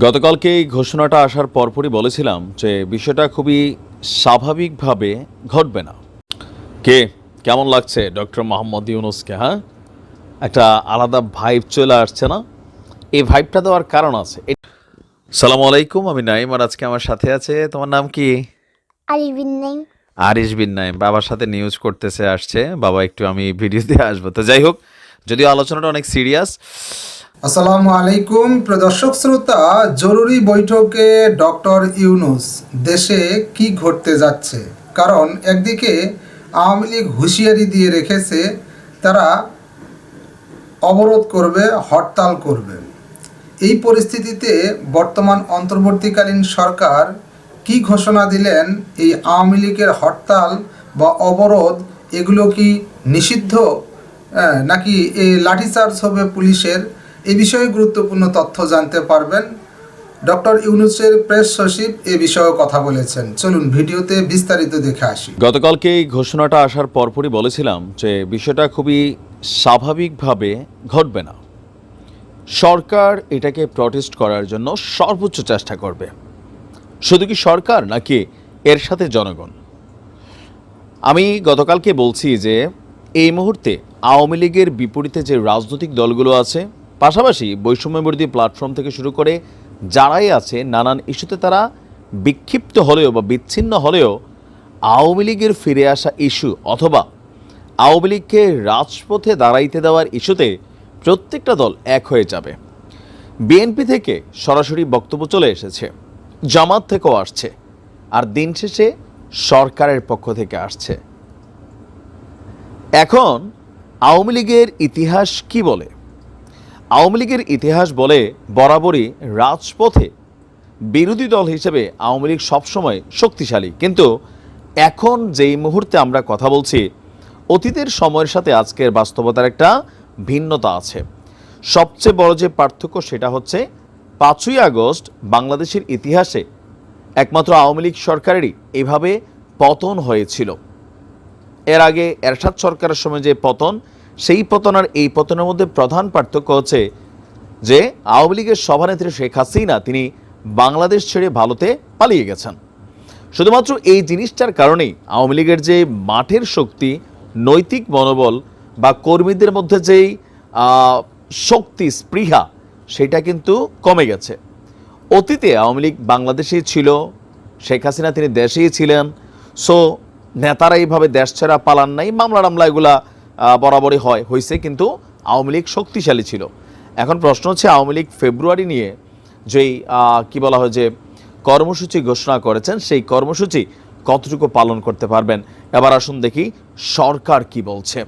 গতকালকে এই ঘোষণাটা আসার পরপরই বলেছিলাম যে বিষয়টা খুবই স্বাভাবিকভাবে ঘটবে না। কে কেমন লাগছে ডক্টর মোহাম্মদ ইউনূসকে? হ্যাঁ, একটা আলাদা ভাইব চলে আসছে না? এই ভাইবটা দেওয়ার কারণ আছে। সালামু আলাইকুম, আমি নাইম, আর আজকে আমার সাথে আছে, তোমার নাম কি? আরিশ বিন নাইম। আরিশ বিন নাইম বাবার সাথে নিউজ করতেছে আসছে। বাবা একটু আমি ভিডিওতে আসবো, তো যাই হোক, যদিও আলোচনাটা অনেক সিরিয়াস। আসসালামু আলাইকুম প্রদর্শক শ্রোতা, জরুরি বৈঠকে ডক্টর ইউনূস, দেশে কি ঘটতে যাচ্ছে? কারণ একদিকে আওয়ামী লীগ হুঁশিয়ারি দিয়ে রেখেছে তারা অবরোধ করবে, হরতাল করবে। এই পরিস্থিতিতে বর্তমান অন্তর্বর্তীকালীন সরকার কি ঘোষণা দিলেন? এই আওয়ামী লীগের হরতাল বা অবরোধ এগুলো কি নিষিদ্ধ, নাকি এই লাঠিচার্জ হবে পুলিশের? এই বিষয়ে গুরুত্বপূর্ণ তথ্য জানতে পারবেন। ডক্টর ইউনূসের প্রেস সচিব এ বিষয়ে কথা বলেছেন। চলুন ভিডিওতে বিস্তারিত দেখে আসি। গতকালকে এই ঘোষণাটা আসার পরপরই বলেছিলাম যে বিষয়টা খুবই স্বাভাবিকভাবে ঘটবে না। সরকার এটাকে প্রটেস্ট করার জন্য সর্বোচ্চ চেষ্টা করবে। শুধু কি সরকার, নাকি এর সাথে জনগণ? আমি গতকালকে বলছি যে এই মুহূর্তে আওয়ামী লীগের বিপরীতে যে রাজনৈতিক দলগুলো আছে, পাশাপাশি বৈষম্যবিরোধী প্ল্যাটফর্ম থেকে শুরু করে যারাই আছে, নানান ইস্যুতে তারা বিক্ষিপ্ত হলেও বা বিচ্ছিন্ন হলেও আওয়ামী লীগের ফিরে আসা ইস্যু অথবা আওয়ামী লীগকে রাজপথে দাঁড়াইতে দেওয়ার ইস্যুতে প্রত্যেকটা দল এক হয়ে যাবে। বিএনপি থেকে সরাসরি বক্তব্য চলে এসেছে, জামাত থেকেও আসছে, আর দিন শেষে সরকারের পক্ষ থেকে আসছে। এখন আওয়ামী লীগের ইতিহাস কি বলে? আওয়ামী লীগের ইতিহাস বলে বরাবরই রাজপথে বিরোধী দল হিসেবে আওয়ামী লীগ সবসময় শক্তিশালী। কিন্তু এখন যেই মুহূর্তে আমরা কথা বলছি, অতীতের সময়ের সাথে আজকের বাস্তবতার একটা ভিন্নতা আছে। সবচেয়ে বড় যে পার্থক্য সেটা হচ্ছে 5ই আগস্ট বাংলাদেশের ইতিহাসে একমাত্র আওয়ামী লীগ সরকারেরই এভাবে পতন হয়েছিল। এর আগে এরশাদ সরকারের সময় যে পতন, সেই পতন আর এই পতনের মধ্যে প্রধান পার্থক্য হচ্ছে যে আওয়ামী লীগের সভানেত্রী শেখ হাসিনা তিনি বাংলাদেশ ছেড়ে ভারতে পালিয়ে গেছেন। শুধুমাত্র এই জিনিসটার কারণেই আওয়ামী লীগের যে মাঠের শক্তি, নৈতিক মনোবল বা কর্মীদের মধ্যে যেই শক্তি, স্পৃহা, সেটা কিন্তু কমে গেছে। অতীতে আওয়ামী লীগ বাংলাদেশেই ছিল, শেখ হাসিনা তিনি দেশেই ছিলেন। সো নেতারা এইভাবে দেশ ছাড়া পালান নাই, মামলা টামলা এগুলা বরাবরই হয়েছে, কিন্তু আওয়ামী লীগ শক্তিশালী ছিল। এখন প্রশ্ন হচ্ছে আওয়ামী লীগ ফেব্রুয়ারি নিয়ে যেই কি বলা হয় যে কর্মসূচি ঘোষণা করেছেন, সেই কর্মসূচি কতটুকু পালন করতে পারবেন? এবার আসুন দেখি সরকার কি বলছে।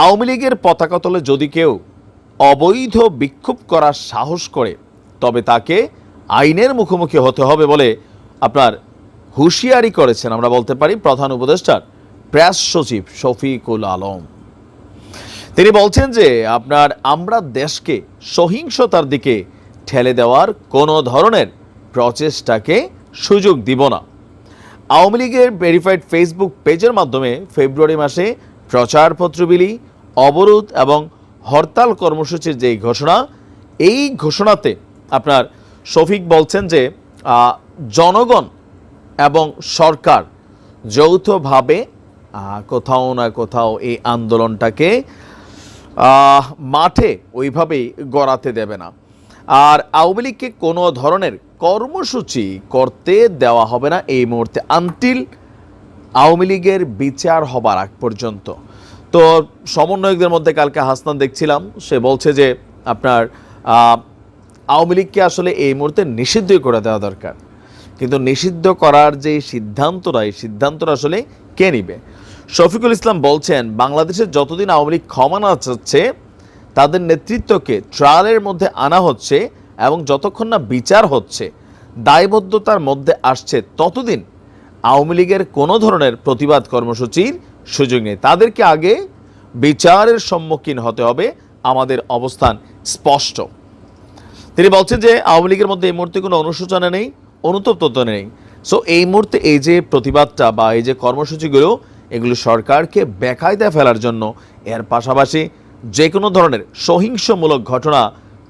আওয়ামী লীগের পতাকা তলে যদি কেউ অবৈধ বিক্ষোভ করার সাহস করে, তবে তাকে আইনের মুখোমুখি হতে হবে বলে আপনার হুঁশিয়ারি করেছেন, আমরা বলতে পারি, প্রধান উপদেষ্টার প্রেস সচিব শফিকুল আলম। তিনি বলছেন যে আমরা দেশকে সহিংসতার দিকে ঠেলে দেওয়ার কোনো ধরনের প্রচেষ্টাকে সুযোগ দিব না। আওয়ামী লীগের ভেরিফাইড ফেসবুক পেজের মাধ্যমে ফেব্রুয়ারি মাসে প্রচারপত্র বিলি, অবরোধ এবং হরতাল কর্মসূচির যেই ঘোষণা, এই ঘোষণাতে আপনার শফিক বলছেন যে জনগণ এবং সরকার যৌথভাবে কোথাও না কোথাও এই আন্দোলনটাকে মাঠে ওইভাবেই গড়াতে দেবে না। আর আওয়ামী লীগকে কোনো ধরনের কর্মসূচি করতে দেওয়া হবে না এই মুহূর্তে, আনটিল আওয়ামী লীগের বিচার হবার আগ পর্যন্ত। তো সমন্বয়কদের মধ্যে কালকে হাসনান দেখছিলাম, সে বলছে যে আওয়ামী লীগকে আসলে এই মুহূর্তে নিষিদ্ধ করে দেওয়া দরকার। কিন্তু নিষিদ্ধ করার যে সিদ্ধান্তটা, এই সিদ্ধান্তটা আসলে কে নিবে? শফিকুল ইসলাম বলছেন, বাংলাদেশের যতদিন আওয়ামী লীগ ক্ষমা না চাচ্ছে, তাদের নেতৃত্বকে ট্রায়ালের মধ্যে আনা হচ্ছে এবং যতক্ষণ না বিচার হচ্ছে, দায়বদ্ধতার মধ্যে আসছে, ততদিন আওয়ামী লীগের কোনো ধরনের প্রতিবাদ কর্মসূচির সুযোগ নেই। তাদেরকে আগে বিচারের সম্মুখীন হতে হবে, আমাদের অবস্থান স্পষ্ট। তিনি বলছেন যে আওয়ামী লীগের মধ্যে এই মুহূর্তে কোনো অনুশোচনা নেই, অনুতপ্ত নেই। সো এই মুহূর্তে এই যে প্রতিবাদটা বা এই যে কর্মসূচিগুলো, এগুলো সরকারকে বেকায়দায় ফেলার জন্য, এর পাশাপাশি যে কোনো ধরনের সহিংসমূলক ঘটনা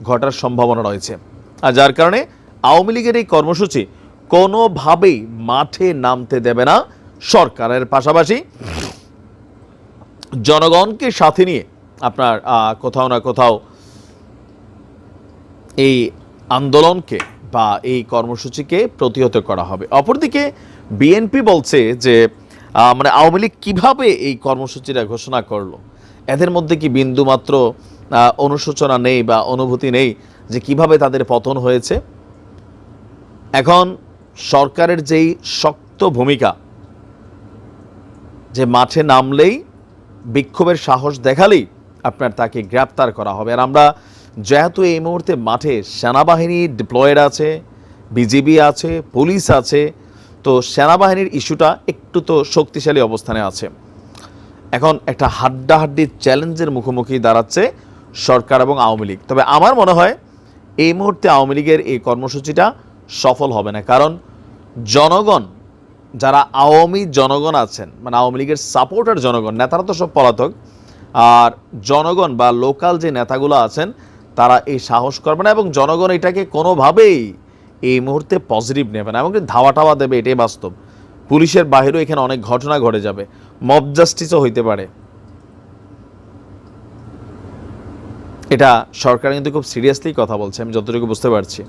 ঘটার সম্ভাবনা রয়েছে। আর যার কারণে আওয়ামী লীগের এই কর্মসূচি কোনোভাবেই মাঠে নামতে দেবে না সরকারের। পাশাপাশি জনগণকে সাথে নিয়ে আপনার কোথাও না কোথাও এই আন্দোলনকে বা এই কর্মসূচিকে প্রতিহত করা হবে। অপরদিকে বিএনপি বলছে যে মানে আওয়ামী লীগ কীভাবে এই কর্মসূচিটা ঘোষণা করলো, এদের মধ্যে কি বিন্দুমাত্র অনুশোচনা নেই বা অনুভূতি নেই যে কিভাবে তাদের পতন হয়েছে? এখন সরকারের যেই শক্ত ভূমিকা যে মাঠে নামলেই বিক্ষোভের সাহস দেখালেই আপনার তাকে গ্রেপ্তার করা হবে। আর আমরা যেহেতু এই মুহূর্তে মাঠে সেনাবাহিনী ডিপ্লয়েড আছে, বিজিবি আছে, পুলিশ আছে, তো সেনাবাহিনীর ইস্যুটা একটু তো শক্তিশালী অবস্থানে আছে। এখন একটা হাড্ডাহাড্ডি চ্যালেঞ্জের মুখোমুখি দাঁড়াচ্ছে সরকার এবং আওয়ামী লীগ। তবে আমার মনে হয় এই মুহূর্তে আওয়ামী লীগের এই কর্মসূচিটা সফল হবে না, কারণ জনগণ, যারা আওয়ামী জনগণ আছেন, মানে আওয়ামী লীগের সাপোর্টার জনগণ, নেতারা তো সব পলাতক, আর জনগণ বা লোকাল যে নেতাগুলো আছেন তারা এই সাহস করবে না এবং জনগণ এটাকে কোনোভাবেই এই মুহূর্তে পজিটিভ নেবে না এবং ধাওয়া টাওয়া দেবে, এটাই বাস্তব। পুলিশের বাহিরেও এখানে অনেক ঘটনা ঘটে যাবে, মব জাস্টিসও হইতে পারে। এটা সরকার কিন্তু খুব সিরিয়াসলি কথা বলছে, আমি যতটুকু বুঝতে পারছি।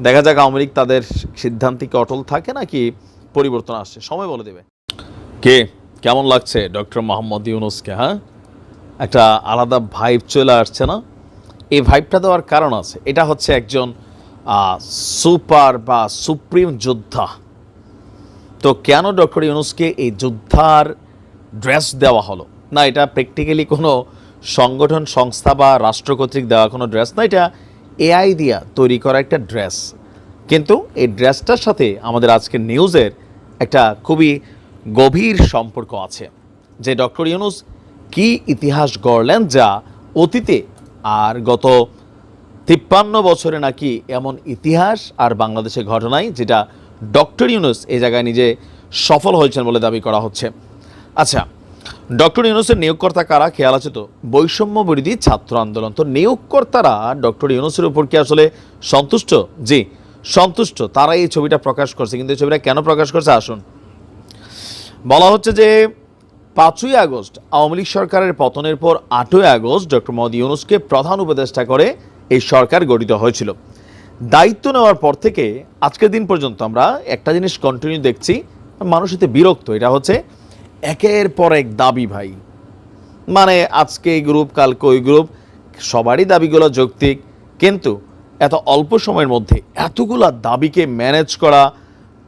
দেখা যাক আওয়ামী লীগ তাদের সিদ্ধান্তে কি অটল থাকে নাকি পরিবর্তন আসছে, সময় বলে দেবে। কেমন লাগছে ডক্টর মোহাম্মদ ইউনূসকে? হ্যাঁ, একটা আলাদা ভাইব চলে আসছে না? এই ভাইবটা দেওয়ার কারণ আছে। এটা হচ্ছে একজন সুপার বা সুপ্রিম যোদ্ধা। তো কেন ডক্টর ইউনূসকে এই যোদ্ধার ড্রেস দেওয়া হলো না? এটা প্র্যাকটিক্যালি কোনো সংগঠন, সংস্থা বা রাষ্ট্র কর্তৃক দেওয়া কোনো ড্রেস না, এটা এআই দিয়া তৈরি করা একটা ড্রেস। কিন্তু এই ড্রেসটার সাথে আমাদের আজকের নিউজের একটা খুবই গভীর সম্পর্ক আছে, যে ডক্টর ইউনূস কি ইতিহাস গড়লেন যা অতীতে আর গত 53 বছরে নাকি এমন ইতিহাস আর বাংলাদেশে ঘটনাই যেটা ডক্টর ইউনূস এই জায়গায় নিজে সফল হয়েছেন বলে দাবি করা হচ্ছে। আচ্ছা, ডক্টর ইউনূসের নিয়োগকর্তা কারা খেয়াল আছে তো? বৈষম্য বিরোধী ছাত্র আন্দোলন। তো নিয়োগকর্তারা ডক্টর ইউনূসের উপর কি আসলে সন্তুষ্ট? জি, সন্তুষ্ট। তারা এই ছবিটা প্রকাশ করছে। কিন্তু এই ছবিটা কেন প্রকাশ করছে আসুন। বলা হচ্ছে যে 5ই আগস্ট আওয়ামী লীগ সরকারের পতনের পর 8ই আগস্ট ডক্টর মোহাম্মদ ইউনূসকে প্রধান উপদেষ্টা করে এই সরকার গঠিত হয়েছিল। দায়িত্ব নেওয়ার পর থেকে আজকের দিন পর্যন্ত আমরা একটা জিনিস কন্টিনিউ দেখছি, মানুষ এতে বিরক্ত। এটা হচ্ছে একের পর এক দাবি ভাই, মানে আজকে এই গ্রুপ, কালকে ওই গ্রুপ, সবারই দাবিগুলো যৌক্তিক, কিন্তু এত অল্প সময়ের মধ্যে এতগুলা দাবিকে ম্যানেজ করা,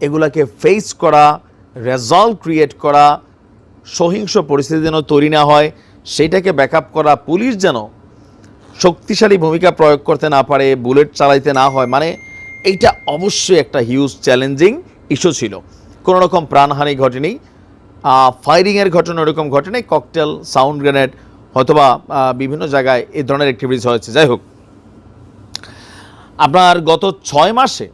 এগুলাকে ফেস করা, রেজাল্ট ক্রিয়েট করা, সহিংস পরিস্থিতি যেন তৈরি না হয় সেইটাকে ব্যাকআপ করা, পুলিশ যেন শক্তিশালী ভূমিকা প্রয়োগ করতে না পারে, বুলেট চালাইতে না হয়, মানে এইটা অবশ্যই একটা হিউজ চ্যালেঞ্জিং ইস্যু ছিল। কোনো রকম প্রাণহানি ঘটেনি, ফায়ারিংয়ের ঘটনা ওরকম ঘটেনি, ককটেল, সাউন্ড গ্রেনেড, হয়তোবা বিভিন্ন জায়গায় এই ধরনের অ্যাক্টিভিটিস হয়েছে। যাই হোক, আপনার গত 6 মাসে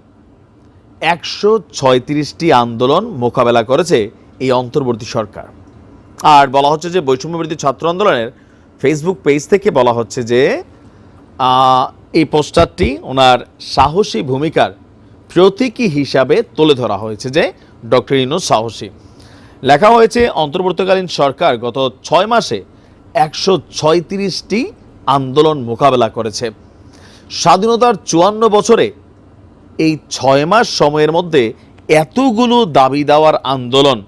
136টি আন্দোলন মোকাবেলা করেছে এই অন্তর্বর্তী সরকার। আর বলা হচ্ছে যে বৈষম্যবিরোধী ছাত্র আন্দোলনের ফেসবুক পেজ থেকে বলা হচ্ছে যে এই পোস্টারটি ওনার সাহসী ভূমিকার প্রতীকী হিসাবে তুলে ধরা হয়েছে, যে ডক্টর ইউনূস সাহসী। লেখা হয়েছে অন্তর্বর্তীকালীন সরকার গত 6 মাসে 136টি আন্দোলন মোকাবেলা করেছে। স্বাধীনতার 54 বছরে এই 6 মাস সময়ের মধ্যে এতগুলো দাবি দেওয়ার আন্দোলন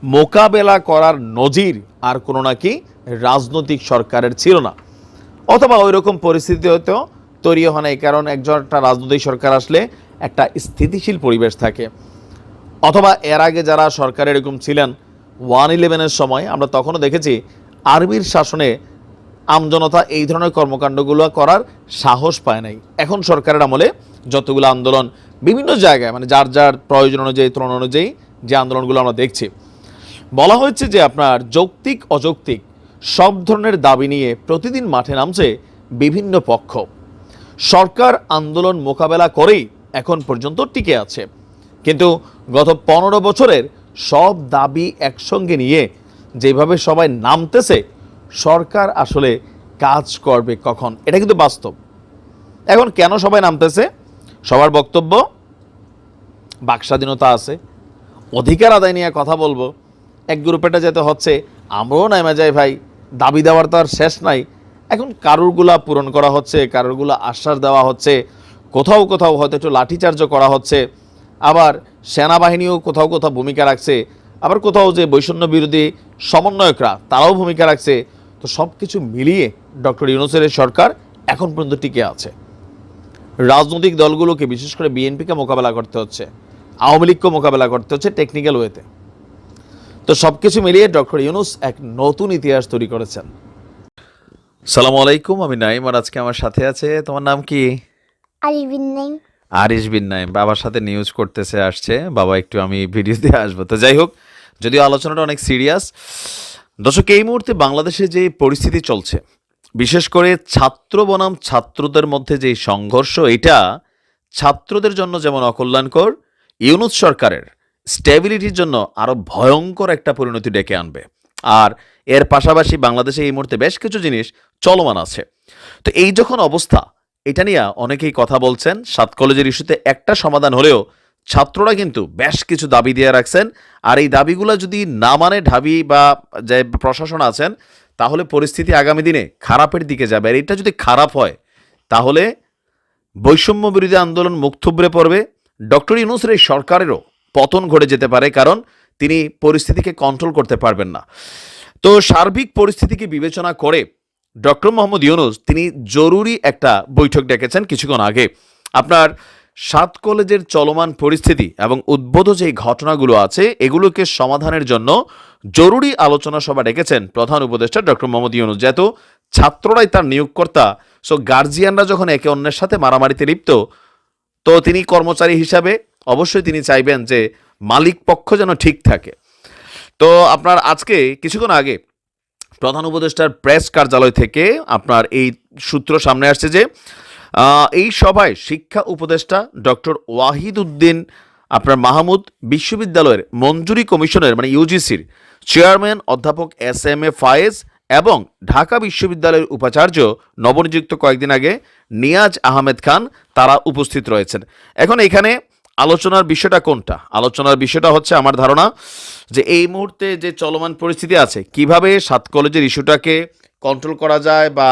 মোকাবেলা করার নজির আর কোনো নাকি রাজনৈতিক সরকারের ছিল না, অথবা ওই রকম পরিস্থিতি হয়তো তৈরি হয় না। কারণ একটা রাজনৈতিক সরকার আসলে একটা স্থিতিশীল পরিবেশ থাকে, অথবা এর আগে যারা সরকার এরকম ছিলেন 1/11-এর সময় আমরা তখনও দেখেছি আর্মির শাসনে আমজনতা এই ধরনের কর্মকাণ্ডগুলো করার সাহস পায় নাই। এখন সরকারের আমলে যতগুলো আন্দোলন বিভিন্ন জায়গায়, মানে যার যার প্রয়োজন অনুযায়ী, ত্রণ অনুযায়ী যে আন্দোলনগুলো আমরা দেখছি, বলা হয়েছে যে আপনার যৌক্তিক অযৌক্তিক সব ধরনের দাবি নিয়ে প্রতিদিন মাঠে নামছে বিভিন্ন পক্ষ। সরকার আন্দোলন মোকাবেলা করেই এখন পর্যন্ত টিকে আছে, কিন্তু গত 15 বছরের সব দাবি একসঙ্গে নিয়ে যেভাবে সবাই নামতেছে, সরকার আসলে কাজ করবে কখন, এটা কিন্তু বাস্তব। এখন কেন সবাই নামতেছে? সবার বক্তব্য বাক স্বাধীনতা আছে, অধিকার আদায় নিয়ে কথা বলবো, এক গ্রুপেটা যেতে হচ্ছে, আমরাও নেমে যাই ভাই, দাবি দেওয়ার তো আর শেষ নাই। এখন কারুরগুলা পূরণ করা হচ্ছে, কারুরগুলা আশ্বাস দেওয়া হচ্ছে, কোথাও কোথাও হয়তো একটু লাঠিচার্জও করা হচ্ছে, আবার সেনাবাহিনীও কোথাও কোথাও ভূমিকা রাখছে, আবার কোথাও যে বৈষম্য বিরোধী সমন্বয়করা তারাও ভূমিকা রাখছে। তো সব কিছু মিলিয়ে ডক্টর ইউনূসের সরকার এখন পর্যন্ত টিকে আছে। রাজনৈতিক দলগুলোকে, বিশেষ করে বিএনপিকে মোকাবেলা করতে হচ্ছে, আওয়ামী লীগকে মোকাবেলা করতে হচ্ছে টেকনিক্যাল ওয়েতে। তো সব কিছু মিলিয়ে ডক্টর ইউনূস এক নতুন ইতিহাস তৈরি করেছেন। সালামু আলাইকুম, আমি নাইম, আর আজকে আমার সাথে আছে, তোমার নাম কি? আরিফ বিন নাইম। আরিশ বিন নাইম। বাবার সাথে নিউজ করতেছে, আসছে বাবা, একটু আমি ভিডিওতে আসবো। তো যাই হোক, যদিও আলোচনাটা অনেক সিরিয়াস। দর্শক, এই মুহূর্তে বাংলাদেশে যে পরিস্থিতি চলছে, বিশেষ করে ছাত্র বনাম ছাত্রদের মধ্যে যে সংঘর্ষ, এটা ছাত্রদের জন্য যেমন অকল্যাণকর, ইউনূস সরকারের স্টেবিলিটির জন্য আরও ভয়ঙ্কর একটা পরিণতি ডেকে আনবে। আর এর পাশাপাশি বাংলাদেশে এই মুহূর্তে বেশ কিছু জিনিস চলমান আছে। তো এই যখন অবস্থা, এটা নিয়ে অনেকেই কথা বলছেন। 7 কলেজের ইস্যুতে একটা সমাধান হলেও ছাত্ররা কিন্তু বেশ কিছু দাবি দিয়ে রাখছেন। আর এই দাবিগুলো যদি না মানে ঢাবি বা যে প্রশাসন আছেন, তাহলে পরিস্থিতি আগামী দিনে খারাপের দিকে যাবে। আর এটা যদি খারাপ হয়, তাহলে বৈষম্য বিরোধী আন্দোলন মুখ থুবড়ে পড়বে, ডক্টর ইউনূসের এই সরকারেরও পতন ঘটে যেতে পারে, কারণ তিনি পরিস্থিতিকে কন্ট্রোল করতে পারবেন না। তো সার্বিক পরিস্থিতিকে বিবেচনা করে ডক্টর মোহাম্মদ ইউনূস তিনি জরুরি একটা বৈঠক ডেকেছেন কিছুক্ষণ আগে। আপনার 7 কলেজের চলমান পরিস্থিতি এবং উদ্ভূত যে ঘটনাগুলো আছে, এগুলোকে সমাধানের জন্য জরুরি আলোচনা সভা ডেকেছেন প্রধান উপদেষ্টা ডক্টর মোহাম্মদ ইউনূস। যেহেতু ছাত্ররাই তার নিয়োগকর্তা, সো গার্জিয়ানরা যখন একে অন্যের সাথে মারামারিতে লিপ্ত, তো তিনি কর্মচারী হিসাবে অবশ্যই তিনি চাইবেন যে মালিক পক্ষ যেন ঠিক থাকে। তো আপনার আজকে কিছুক্ষণ আগে প্রধান উপদেষ্টার প্রেস কার্যালয় থেকে আপনার এই সূত্র সামনে আসছে যে এই সভায় শিক্ষা উপদেষ্টা ডক্টর ওয়াহিদ উদ্দিন আপনার মাহমুদ, বিশ্ববিদ্যালয়ের মঞ্জুরি কমিশনের মানে ইউজিসির চেয়ারম্যান অধ্যাপক SM A ফায়েজ এবং ঢাকা বিশ্ববিদ্যালয়ের উপাচার্য নবনিযুক্ত কয়েকদিন আগে নিয়াজ আহমেদ খান, তারা উপস্থিত রয়েছেন। এখন এখানে আলোচনার বিষয়টা কোনটা? আলোচনার বিষয়টা হচ্ছে আমার ধারণা যে এই মুহূর্তে যে চলমান পরিস্থিতি আছে, কিভাবে 7 কলেজের ইস্যুটাকে কন্ট্রোল করা যায় বা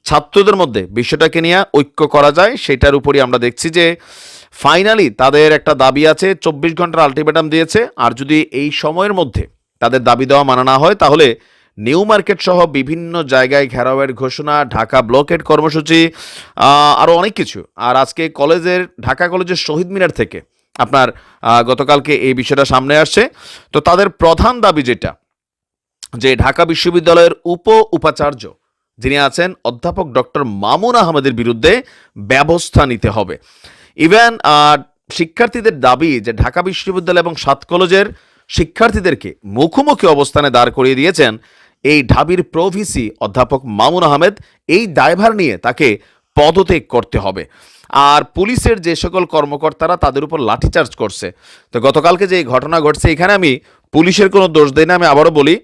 ছাত্রদের মধ্যে বিষয়টাকে নিয়ে ঐক্য করা যায়, সেটার উপরই আমরা দেখছি যে ফাইনালি তাদের একটা দাবি আছে, 24 ঘন্টার আলটিমেটাম দিয়েছে। আর যদি এই সময়ের মধ্যে তাদের দাবি দেওয়া মানা না হয়, তাহলে নিউ মার্কেট সহ বিভিন্ন জায়গায় ঘেরাওয়ের ঘোষণা, ঢাকা ব্লকেড কর্মসূচি, আরও অনেক কিছু। আর আজকে ঢাকা কলেজের শহীদ মিনার থেকে আপনার গতকালকে এই বিষয়টা সামনে আসছে। তো তাদের প্রধান দাবি যেটা, যে ঢাকা বিশ্ববিদ্যালয়ের উপাচার্য যিনি আছেন অধ্যাপক ডক্টর মামুন আহমেদের বিরুদ্ধে ব্যবস্থা নিতে হবে। ইভেন শিক্ষার্থীদের দাবি যে ঢাকা বিশ্ববিদ্যালয় এবং 7 কলেজের শিক্ষার্থীদেরকে মুখোমুখি অবস্থানে দাঁড় করিয়ে দিয়েছেন এই ঢাবির প্রভিসি অধ্যাপক মামুন আহমেদ। এই দায়ভার নিয়ে তাকে পদত্যাগ করতে হবে। আর পুলিশের যে সকল কর্মকর্তারা তাদের উপর লাঠিচার্জ করছে, তো গতকালকে যে ঘটনা ঘটছে, এখানে আমি পুলিশের কোনো দোষ দেই না। আমি আবারও বলি,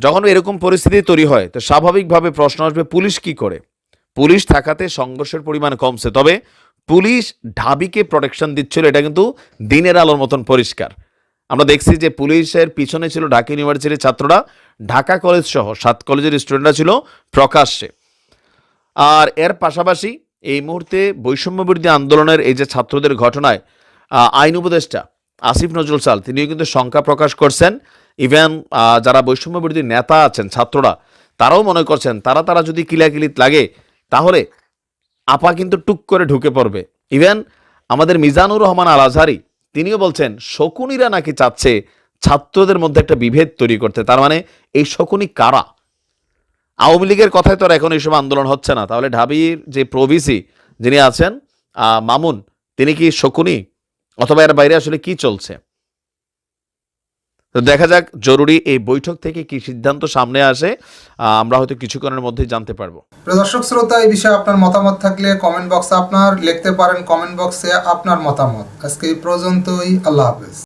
যখন এরকম পরিস্থিতি তৈরি হয়, তো স্বাভাবিকভাবে প্রশ্ন আসবে পুলিশ কি করে? পুলিশ থাকাতে সংঘর্ষের পরিমাণ কমছে, তবে পুলিশ ঢাবিকে প্রোটেকশন দিচ্ছিল, এটা কিন্তু দিনের আলোর মতন পরিষ্কার। আমরা দেখছি যে পুলিশের পিছনে ছিল ঢাকা ইউনিভার্সিটির ছাত্ররা, ঢাকা কলেজ সহ 7 কলেজের স্টুডেন্টরা ছিল প্রকাশ্যে। আর এর পাশাপাশি এই মুহূর্তে বৈষম্য বিরোধী আন্দোলনের এই যে ছাত্রদের ঘটনায় আইন উপদেষ্টা আসিফ নজরুল স্যার তিনিও কিন্তু শঙ্কা প্রকাশ করছেন। ইভেন যারা বৈষম্য বিরোধী নেতা আছেন, ছাত্ররা, তারাও মনে করছেন তারা যদি কিলাকিলিত লাগে, তাহলে আপা কিন্তু টুক করে ঢুকে পড়বে। ইভেন আমাদের মিজানুর রহমান আল আজহারি তিনিও বলছেন শকুনিরা নাকি চাচ্ছে ছাত্রদের মধ্যে একটা বিভেদ তৈরি করতে। তার মানে এই শকুনি কারা? আওয়ামী লীগের কথায় তো এখন এইসব আন্দোলন হচ্ছে না, তাহলে ঢাবির যে প্রভিসি যিনি আছেন মামুন, তিনি কি শকুনি, অথবা এর বাইরে আসলে কি চলছে? তো দেখা যাক জরুরি এই বৈঠক থেকে কি সিদ্ধান্ত সামনে আসে, আমরা হয়তো কিছুক্ষণের মধ্যেই জানতে পারবো। প্রিয় দর্শক শ্রোতা, এই বিষয়ে আপনার মতামত থাকলে কমেন্ট বক্সে আপনার লিখতে পারেন, কমেন্ট বক্সে আপনার মতামত। আজকে এই পর্যন্তই, আল্লাহ হাফেজ।